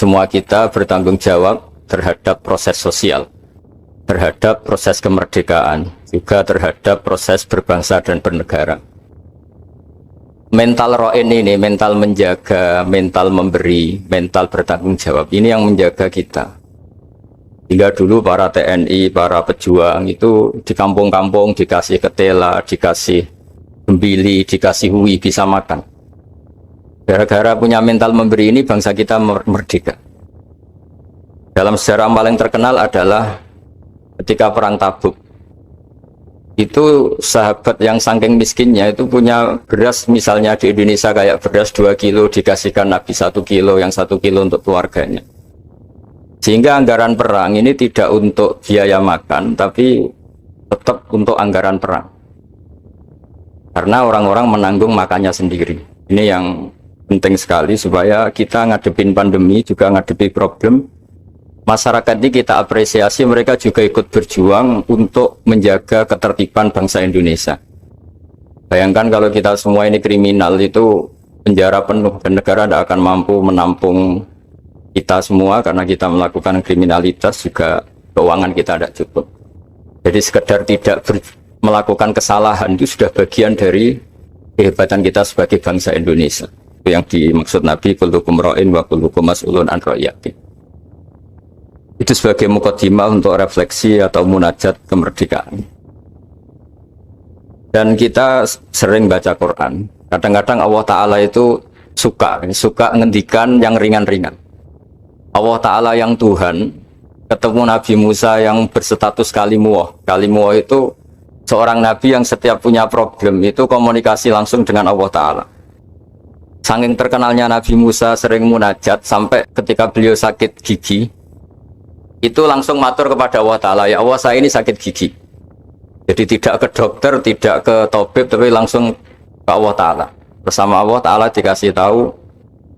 semua kita bertanggung jawab terhadap proses sosial, terhadap proses kemerdekaan, juga terhadap proses berbangsa dan bernegara. Mental ro'in ini, mental menjaga, mental memberi, mental bertanggung jawab, ini yang menjaga kita. Hingga dulu para TNI, para pejuang itu di kampung-kampung dikasih ketela, dikasih gembili, dikasih hui, bisa makan. Gara-gara punya mental memberi ini bangsa kita merdeka. Dalam sejarah paling terkenal adalah ketika perang Tabuk. Itu sahabat yang saking miskinnya itu punya beras, misalnya di Indonesia kayak beras 2 kilo dikasihkan Nabi 1 kilo, yang 1 kilo untuk keluarganya. Sehingga anggaran perang ini tidak untuk biaya makan, tapi tetap untuk anggaran perang. Karena orang-orang menanggung makannya sendiri. Ini yang penting sekali supaya kita ngadepin pandemi, juga ngadepi problem. Masyarakat ini kita apresiasi, mereka juga ikut berjuang untuk menjaga ketertiban bangsa Indonesia. Bayangkan kalau kita semua ini kriminal, itu penjara penuh dan negara tidak akan mampu menampung kita semua karena kita melakukan kriminalitas, juga keuangan kita tidak cukup. Jadi sekedar tidak melakukan kesalahan itu sudah bagian dari kehebatan kita sebagai bangsa Indonesia. Itu yang dimaksud Nabi, kullukum ra'in wa kullukum mas'ulun an ra'iyati. Itu sebagai mukadimah untuk refleksi atau munajat kemerdekaan. Dan kita sering baca Quran. Kadang-kadang Allah Ta'ala itu suka ngendikan yang ringan-ringan. Allah Ta'ala yang Tuhan ketemu Nabi Musa yang berstatus kalimuh. Kalimuh itu seorang Nabi yang setiap punya problem itu komunikasi langsung dengan Allah Ta'ala. Saking terkenalnya Nabi Musa sering munajat sampai ketika beliau sakit gigi, itu langsung matur kepada Allah Ta'ala, ya Allah saya ini sakit gigi. Jadi tidak ke dokter, tidak ke tabib, tapi langsung ke Allah Ta'ala. Bersama Allah Ta'ala dikasih tahu,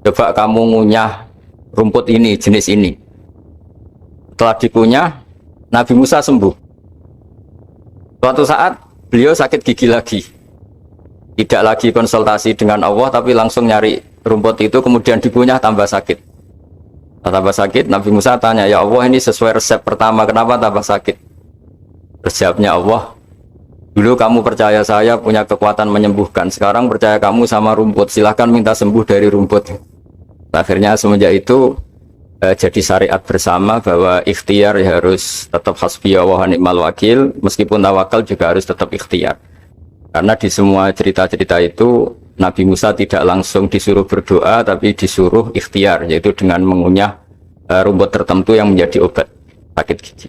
coba kamu ngunyah rumput ini, jenis ini. Setelah dikunyah, Nabi Musa sembuh. Suatu saat beliau sakit gigi lagi. Tidak lagi konsultasi dengan Allah, tapi langsung nyari rumput itu, kemudian dikunyah tambah sakit. Tambah sakit, Nabi Musa tanya, ya Allah ini sesuai resep pertama, kenapa tambah sakit? Resepnya Allah, dulu kamu percaya saya punya kekuatan menyembuhkan, sekarang percaya kamu sama rumput, silahkan minta sembuh dari rumput. Akhirnya semenjak itu jadi syariat bersama bahwa ikhtiar ya harus tetap hasbiyallah wa ni'mal wakil, meskipun tawakal juga harus tetap ikhtiar. Karena di semua cerita-cerita itu Nabi Musa tidak langsung disuruh berdoa, tapi disuruh ikhtiar, yaitu dengan mengunyah rumput tertentu yang menjadi obat sakit gigi.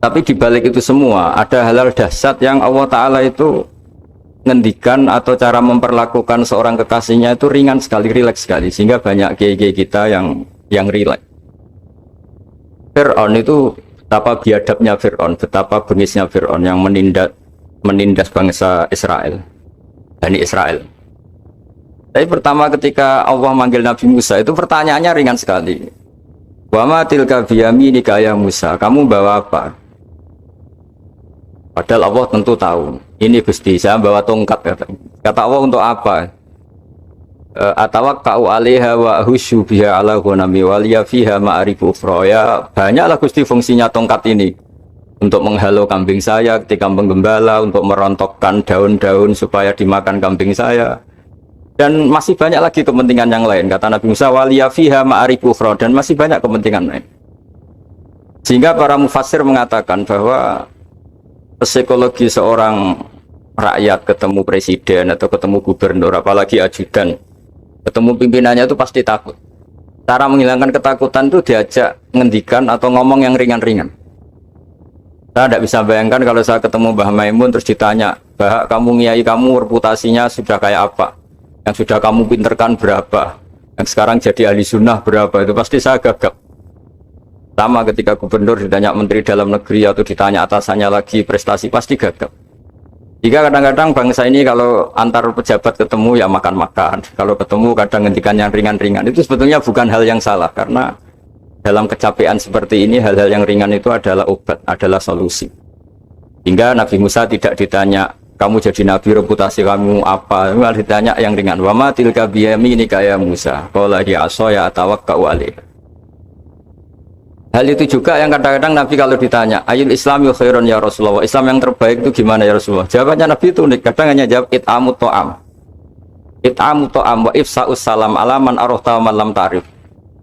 Tapi di balik itu semua ada hal-hal dahsyat yang Allah Ta'ala itu ngendikan, atau cara memperlakukan seorang kekasihnya itu ringan sekali, rileks sekali, sehingga banyak kiai-kiai kita yang rileks. Fir'aun itu betapa biadabnya Fir'aun, betapa bengisnya Fir'aun yang menindas bangsa Israel, Bani Israel. Tapi pertama ketika Allah manggil Nabi Musa itu pertanyaannya ringan sekali. Wa ma tilka biyaminika ya Musa, kamu bawa apa? Padahal Allah tentu tahu. Ini Gusti, saya bawa tongkat. Kata Allah, untuk apa? Atawakka'u 'alaiha wa ahushu biha 'ala ghanami wa liya fiha ma'arifu ukhra. Ya, banyaklah Gusti fungsinya tongkat ini. Untuk menghalau kambing saya ketika menggembala, untuk merontokkan daun-daun supaya dimakan kambing saya. Dan masih banyak lagi kepentingan yang lain. Kata Nabi Musa, wa liya fiha ma'arifu ukhra, dan masih banyak kepentingan lain. Sehingga para mufassir mengatakan bahwa psikologi seorang rakyat ketemu presiden atau ketemu gubernur, apalagi ajudan, ketemu pimpinannya itu pasti takut. Cara menghilangkan ketakutan itu diajak ngendikan atau ngomong yang ringan-ringan. Saya tidak bisa bayangkan kalau saya ketemu Mbah Maimun terus ditanya, Mbah, kamu ngiyai kamu reputasinya sudah kayak apa? Yang sudah kamu pinterkan berapa? Yang sekarang jadi ahli sunnah berapa? Itu pasti saya gagap. Sama ketika gubernur ditanya menteri dalam negeri atau ditanya atasannya lagi prestasi, pasti gagap. Jika kadang-kadang bangsa ini kalau antar pejabat ketemu ya makan-makan, kalau ketemu kadang ngendikan yang ringan-ringan, itu sebetulnya bukan hal yang salah, karena dalam kecapean seperti ini hal-hal yang ringan itu adalah obat, adalah solusi. Hingga Nabi Musa tidak ditanya kamu jadi nabi reputasi kamu apa? Malah ditanya yang ringan. Wa ma tilka biyaminika ya Musa. Qala hi asaya atawakkau alaiha. Hal itu juga yang kadang-kadang Nabi kalau ditanya, ayul islami khairun ya Rasulullah, Islam yang terbaik itu gimana ya Rasulullah? Jawabannya Nabi itu unik, kadang hanya jawab it'amut to'am wa ifsa'us salam alaman arofta wa lam ta'rif.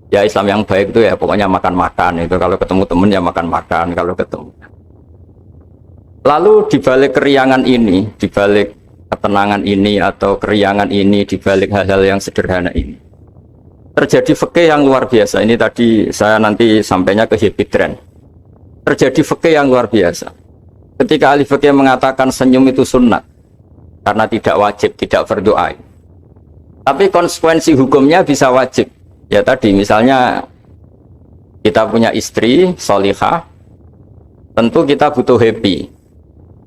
Ya Islam yang baik itu ya pokoknya makan-makan, itu kalau ketemu teman ya makan-makan kalau ketemu. Lalu dibalik keriangan ini, dibalik ketenangan ini atau keriangan ini, dibalik hal-hal yang sederhana ini, terjadi fikih yang luar biasa. Ini tadi saya nanti sampainya ke Hibidren. Terjadi fikih yang luar biasa. Ketika ahli fikih mengatakan senyum itu sunnah karena tidak wajib, tidak fardhu ain. Tapi konsekuensi hukumnya bisa wajib. Ya tadi misalnya kita punya istri solihah, tentu kita butuh happy.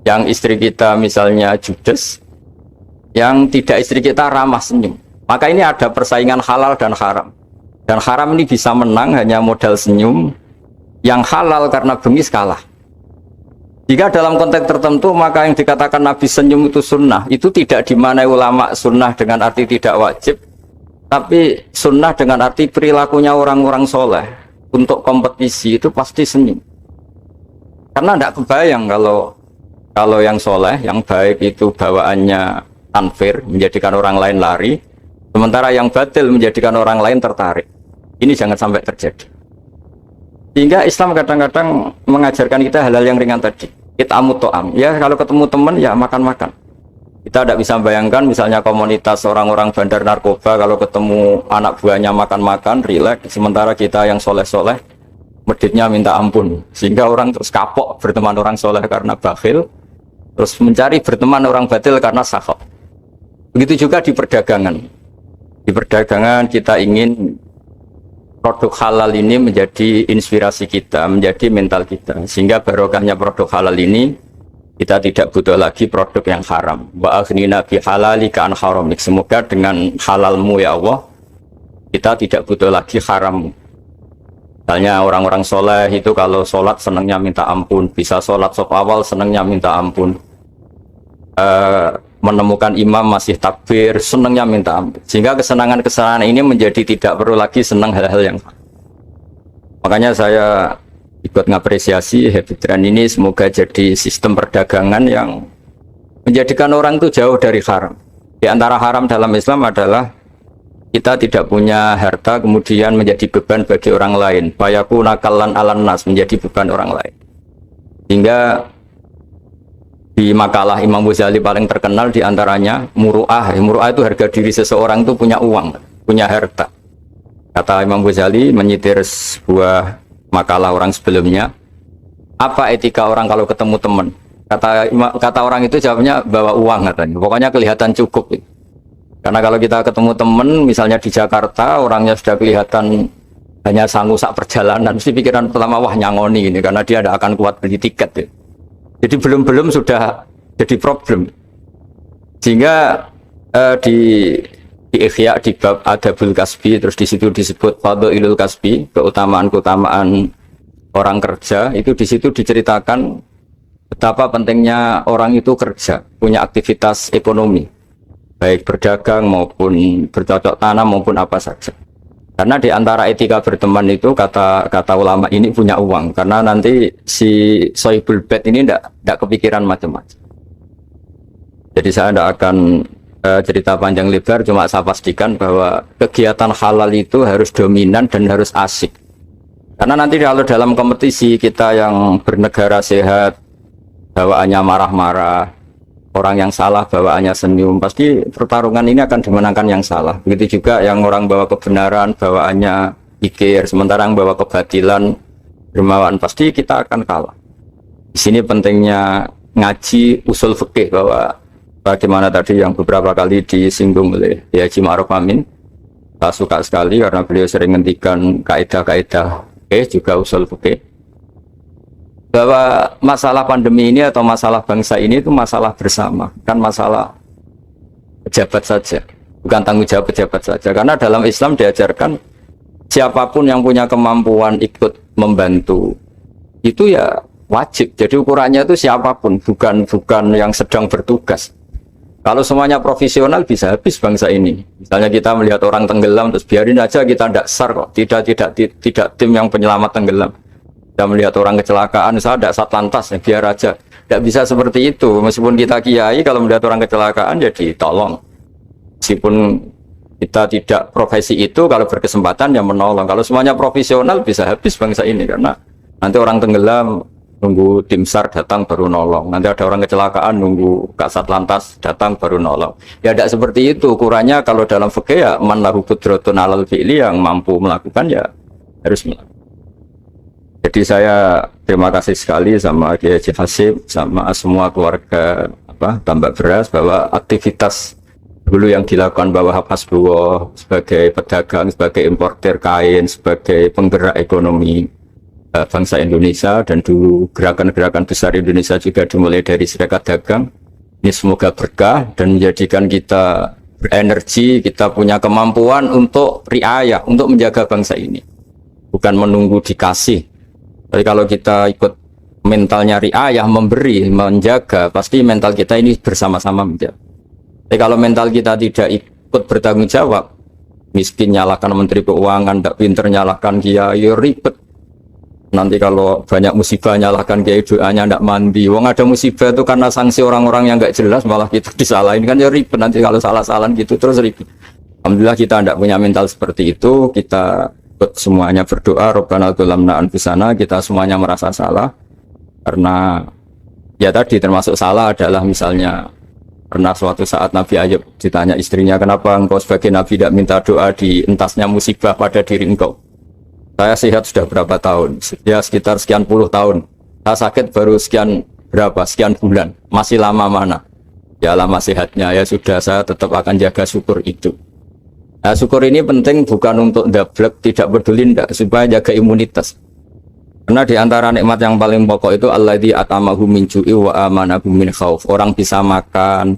Yang istri kita misalnya judes, yang tidak istri kita ramah senyum. Maka ini ada persaingan halal dan haram. Dan haram ini bisa menang hanya modal senyum. Yang halal karena bengis kalah. Jika dalam konteks tertentu maka yang dikatakan Nabi senyum itu sunnah, itu tidak dimaknai ulama sunnah dengan arti tidak wajib, tapi sunnah dengan arti perilakunya orang-orang soleh untuk kompetisi itu pasti senyum. Karena tidak kebayang kalau yang soleh, yang baik itu bawaannya unfair, menjadikan orang lain lari, sementara yang batil menjadikan orang lain tertarik. Ini jangan sampai terjadi. Sehingga Islam kadang-kadang mengajarkan kita hal-hal yang ringan tadi. It'amut to'am. Ya kalau ketemu teman ya makan-makan. Kita tidak bisa bayangkan misalnya komunitas orang-orang bandar narkoba kalau ketemu anak buahnya makan-makan, rileks. Sementara kita yang soleh-soleh, meditnya minta ampun. Sehingga orang terus kapok berteman orang soleh karena bakhil. Terus mencari berteman orang batil karena sakhab. Begitu juga di perdagangan. Di perdagangan kita ingin produk halal ini menjadi inspirasi kita, menjadi mental kita. Sehingga barokahnya produk halal ini, kita tidak butuh lagi produk yang haram. Wa aghnina bi halalika an haramik. Semoga dengan halalmu ya Allah, kita tidak butuh lagi haram. Misalnya orang-orang soleh itu kalau sholat senangnya minta ampun, bisa sholat saf awal senangnya minta ampun. Menemukan imam masih takbir, senangnya minta ampun. Sehingga kesenangan-kesenangan ini menjadi tidak perlu lagi senang hal-hal yang. Makanya saya ikut ngapresiasi Hibidren ini, semoga jadi sistem perdagangan yang menjadikan orang itu jauh dari haram. Di antara haram dalam Islam adalah kita tidak punya harta kemudian menjadi beban bagi orang lain. Bayaku nakalan alan nas, menjadi beban orang lain. Hingga di makalah Imam Ghazali paling terkenal diantaranya muru'ah. Muru'ah itu harga diri seseorang itu punya uang, punya harta. Kata Imam Ghazali menyitir sebuah makalah orang sebelumnya, apa etika orang kalau ketemu teman? Kata orang itu jawabnya bawa uang katanya. Pokoknya kelihatan cukup. Karena kalau kita ketemu teman, misalnya di Jakarta, orangnya sudah kelihatan hanya sanggup sak perjalanan, mesti pikiran pertama wah nyangoni ini, karena dia tidak akan kuat beli tiket. Ya. Jadi belum sudah jadi problem. Sehingga di Ihya di bab Adabul Kasbi, terus di situ disebut Fadhailul Kasbi, keutamaan-keutamaan orang kerja, itu di situ diceritakan betapa pentingnya orang itu kerja, punya aktivitas ekonomi, baik berdagang maupun bercocok tanam maupun apa saja. Karena di antara etika berteman itu kata ulama ini punya uang, karena nanti si sohibul bait ini tidak kepikiran macam-macam. Jadi saya tidak akan cerita panjang lebar, cuma saya pastikan bahwa kegiatan halal itu harus dominan dan harus asik. Karena nanti kalau dalam kompetisi kita yang bernegara sehat, bawaannya marah-marah, orang yang salah bawaannya senyum, pasti pertarungan ini akan dimenangkan yang salah. Begitu juga yang orang bawa kebenaran bawaannya pikir, sementara yang bawa kebatilan dermawan, pasti kita akan kalah. Di sini pentingnya ngaji usul fikih, bahwa bagaimana tadi yang beberapa kali disinggung oleh Haji Ma'ruf Amin. Saya suka sekali karena beliau sering ngendikan kaidah-kaidah juga usul fikih, bahwa masalah pandemi ini atau masalah bangsa ini itu masalah bersama, bukan masalah pejabat saja, bukan tanggung jawab pejabat saja. Karena dalam Islam diajarkan siapapun yang punya kemampuan ikut membantu itu ya wajib. Jadi ukurannya itu siapapun, bukan yang sedang bertugas. Kalau semuanya profesional bisa habis bangsa ini. Misalnya kita melihat orang tenggelam terus biarin aja, kita tidak SAR kok. Tidak tim yang penyelamat tenggelam. Kita melihat orang kecelakaan, saya tidak Satlantas, ya biar aja. Tidak bisa seperti itu. Meskipun kita kiai, kalau melihat orang kecelakaan ya ditolong. Meskipun kita tidak profesi itu, kalau berkesempatan ya menolong. Kalau semuanya profesional bisa habis bangsa ini karena nanti orang tenggelam nunggu tim SAR datang baru nolong. Nanti ada orang kecelakaan nunggu Kak Satlantas datang baru nolong. Ya tidak seperti itu. Ukurannya kalau dalam fikih ya man lahu qudratun alal fi'li, yang mampu melakukan ya harus melakukan. Jadi saya terima kasih sekali sama Kiai Haji Hasyim, sama semua keluarga Tambak Beras, bahwa aktivitas dulu yang dilakukan bahwa Hasbullah sebagai pedagang, sebagai importer kain, sebagai penggerak ekonomi bangsa Indonesia, dan dulu gerakan-gerakan besar Indonesia juga dimulai dari serikat dagang. Ini semoga berkah dan menjadikan kita berenergi, kita punya kemampuan untuk riayah, untuk menjaga bangsa ini. Bukan menunggu dikasih. Tapi kalau kita ikut mentalnya riayah, memberi, menjaga, pasti mental kita ini bersama-sama menjaga. Tapi kalau mental kita tidak ikut bertanggung jawab, miskin nyalakan Menteri Keuangan, tidak pinter nyalakan kiai, ribet. Nanti kalau banyak musibah nyalahkan kiai, doanya tidak mandi. Wong ada musibah itu karena sanksi orang-orang yang nggak jelas, malah kita disalahin, kan ya ribet. Nanti kalau salah-salahan gitu terus ribet. Alhamdulillah kita tidak punya mental seperti itu. Kita ikut semuanya berdoa, Rabbana dzalamna anfusana, kita semuanya merasa salah. Karena ya tadi termasuk salah adalah misalnya pernah suatu saat Nabi Ayub ditanya istrinya, kenapa engkau sebagai Nabi tidak minta doa di entasnya musibah pada diri engkau? Saya sehat sudah berapa tahun? Ya sekitar sekian puluh tahun. Saya sakit baru sekian bulan. Masih lama mana? Ya lama sehatnya. Ya sudah, saya tetap akan jaga syukur itu. Nah, syukur ini penting bukan untuk dablek, tidak peduli enggak, supaya jaga imunitas. Karena di antara nikmat yang paling pokok itu alladzi atamahu min ju'i wa amanahu min khauf. Orang bisa makan,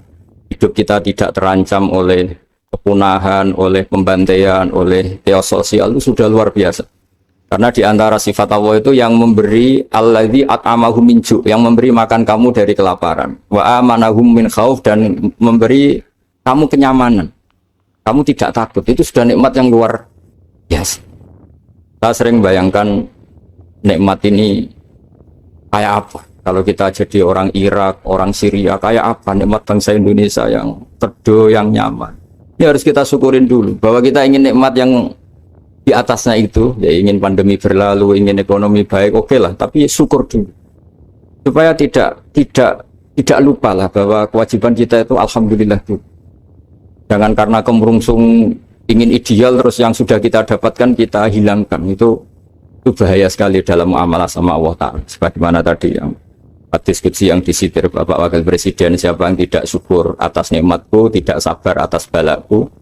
hidup kita tidak terancam oleh kepunahan, oleh pembantaian, oleh chaos sosial, itu sudah luar biasa. Karena di antara sifat Allah itu yang memberi alladzi at'amahu min ju', yang memberi makan kamu dari kelaparan, wa amanahum min khauf, dan memberi kamu kenyamanan. Kamu tidak takut. Itu sudah nikmat yang luar biasa. Saya sering bayangkan nikmat ini kayak apa. Kalau kita jadi orang Irak, orang Syria, kayak apa nikmat bangsa Indonesia yang teduh, yang nyaman. Ini harus kita syukurin dulu bahwa kita ingin nikmat yang di atasnya itu, ya ingin pandemi berlalu, ingin ekonomi baik, oke lah, tapi syukur dulu supaya tidak lupa lah bahwa kewajiban kita itu alhamdulillah dulu. Jangan karena kemerungsung ingin ideal terus yang sudah kita dapatkan kita hilangkan. Itu bahaya sekali dalam muamalah sama Allah Ta'ala. Sebagaimana tadi yang diskusi yang disitir Bapak Wakil Presiden, siapa yang tidak syukur atas nikmatku, tidak sabar atas balaku,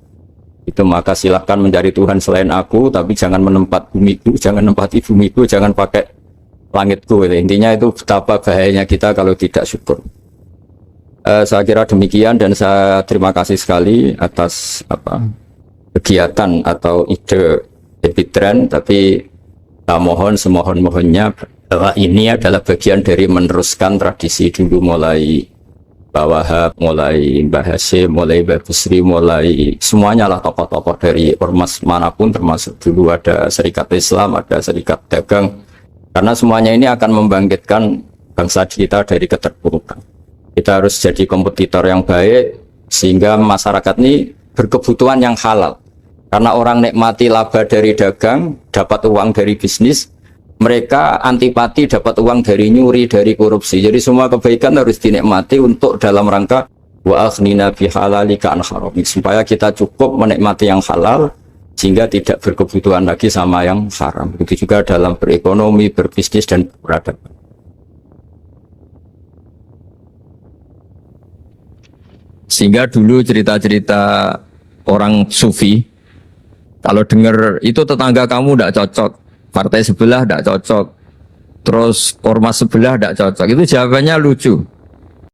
itu maka silahkan mencari Tuhan selain aku, tapi jangan menempat bumiku, jangan menempati bumiku, jangan pakai langitku. Intinya itu betapa bahayanya kita kalau tidak syukur. Saya kira demikian, dan saya terima kasih sekali atas kegiatan atau ide Epitren, tapi saya mohon semohon-mohonnya bahwa ini adalah bagian dari meneruskan tradisi dulu, mulai Pak Wahab, mulai Mbah Hasyim, mulai Mbah Busri, mulai semuanya lah tokoh-tokoh dari ormas manapun, termasuk dulu ada Serikat Islam, ada Serikat Dagang, karena semuanya ini akan membangkitkan bangsa kita dari keterpurukan. Kita harus jadi kompetitor yang baik sehingga masyarakat ini berkebutuhan yang halal. Karena orang nikmati laba dari dagang, dapat uang dari bisnis, mereka antipati dapat uang dari nyuri, dari korupsi. Jadi semua kebaikan harus dinikmati untuk dalam rangka wa aghnina bi halalika an harami, supaya kita cukup menikmati yang halal sehingga tidak berkebutuhan lagi sama yang haram. Begitu juga dalam berekonomi, berbisnis, dan peradaban. Sehingga dulu cerita-cerita orang sufi, kalau dengar itu tetangga kamu tidak cocok, partai sebelah tidak cocok, terus ormas sebelah tidak cocok, itu jawabannya lucu.